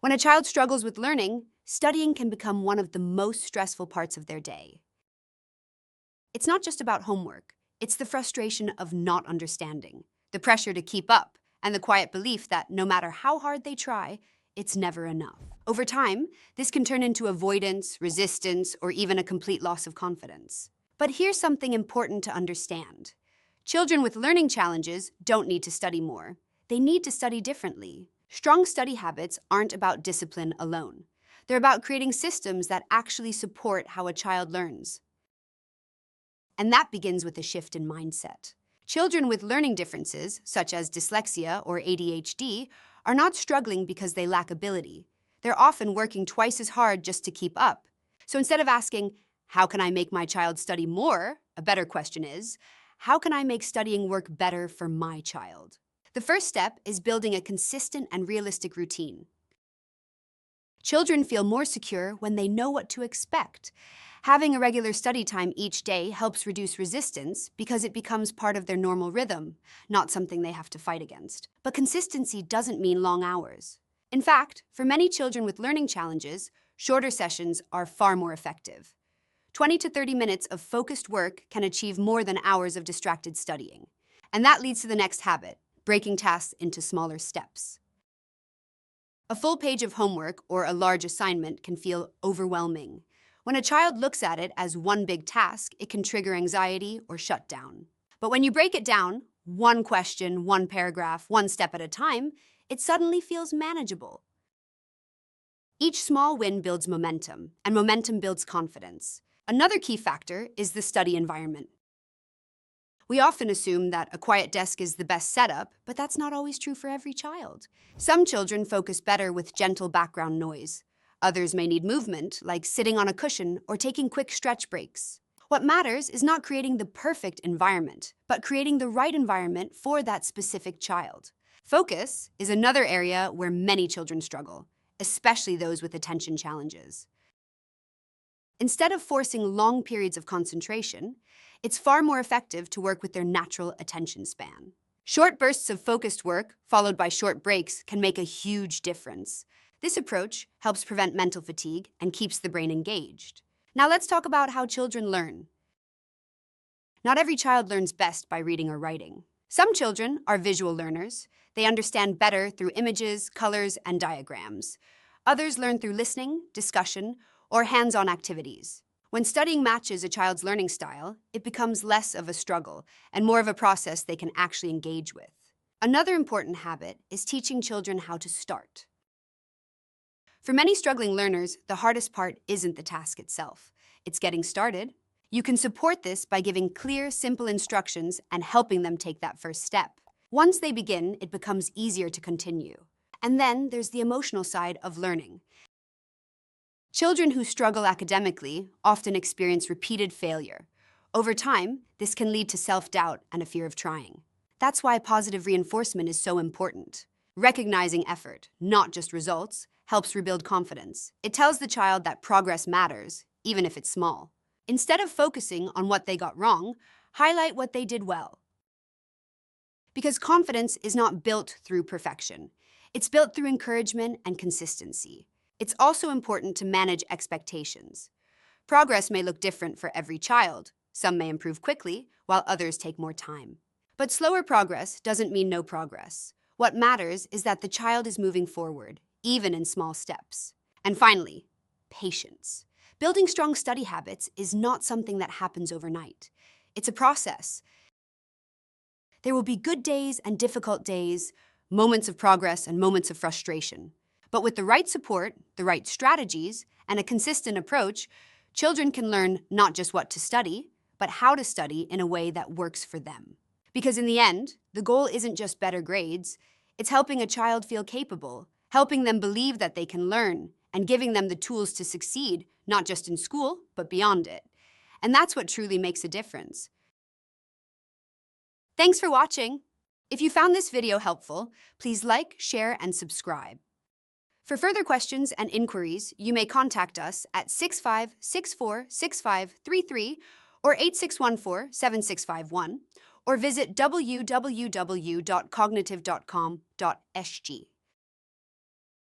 When a child struggles with learning, studying can become one of the most stressful parts of their day. It's not just about homework. It's the frustration of not understanding, the pressure to keep up, and the quiet belief that no matter how hard they try, it's never enough. Over time, this can turn into avoidance, resistance, or even a complete loss of confidence. But here's something important to understand. Children with learning challenges don't need to study more. They need to study differently. Strong study habits aren't about discipline alone. They're about creating systems that actually support how a child learns. And that begins with a shift in mindset. Children with learning differences, such as dyslexia or ADHD, are not struggling because they lack ability. They're often working twice as hard just to keep up. So instead of asking, how can I make my child study more? A better question is, how can I make studying work better for my child? The first step is building a consistent and realistic routine. Children feel more secure when they know what to expect. Having a regular study time each day helps reduce resistance because it becomes part of their normal rhythm, not something they have to fight against. But consistency doesn't mean long hours. In fact, for many children with learning challenges, shorter sessions are far more effective. 20 to 30 minutes of focused work can achieve more than hours of distracted studying. And that leads to the next habit, breaking tasks into smaller steps. A full page of homework or a large assignment can feel overwhelming. When a child looks at it as one big task, it can trigger anxiety or shut down. But when you break it down, one question, one paragraph, one step at a time, it suddenly feels manageable. Each small win builds momentum, and momentum builds confidence. Another key factor is the study environment. We often assume that a quiet desk is the best setup, but that's not always true for every child. Some children focus better with gentle background noise. Others may need movement, like sitting on a cushion or taking quick stretch breaks. What matters is not creating the perfect environment, but creating the right environment for that specific child. Focus is another area where many children struggle, especially those with attention challenges. Instead of forcing long periods of concentration, it's far more effective to work with their natural attention span. Short bursts of focused work, followed by short breaks, can make a huge difference. This approach helps prevent mental fatigue and keeps the brain engaged. Now let's talk about how children learn. Not every child learns best by reading or writing. Some children are visual learners. They understand better through images, colors, and diagrams. Others learn through listening, discussion, or hands-on activities. When studying matches a child's learning style, it becomes less of a struggle and more of a process they can actually engage with. Another important habit is teaching children how to start. For many struggling learners, the hardest part isn't the task itself. It's getting started. You can support this by giving clear, simple instructions and helping them take that first step. Once they begin, it becomes easier to continue. And then there's the emotional side of learning. Children who struggle academically often experience repeated failure. Over time, this can lead to self-doubt and a fear of trying. That's why positive reinforcement is so important. Recognizing effort, not just results, helps rebuild confidence. It tells the child that progress matters, even if it's small. Instead of focusing on what they got wrong, highlight what they did well. Because confidence is not built through perfection. It's built through encouragement and consistency. It's also important to manage expectations. Progress may look different for every child. Some may improve quickly, while others take more time. But slower progress doesn't mean no progress. What matters is that the child is moving forward, even in small steps. And finally, patience. Building strong study habits is not something that happens overnight. It's a process. There will be good days and difficult days, moments of progress and moments of frustration. But with the right support, the right strategies, and a consistent approach, children can learn not just what to study, but how to study in a way that works for them. Because in the end, the goal isn't just better grades, it's helping a child feel capable, helping them believe that they can learn, and giving them the tools to succeed, not just in school, but beyond it. And that's what truly makes a difference. Thanks for watching. If you found this video helpful, please like, share, and subscribe. For further questions and inquiries, you may contact us at 65646533 or 8614-7651, or visit www.cognitive.com.sg.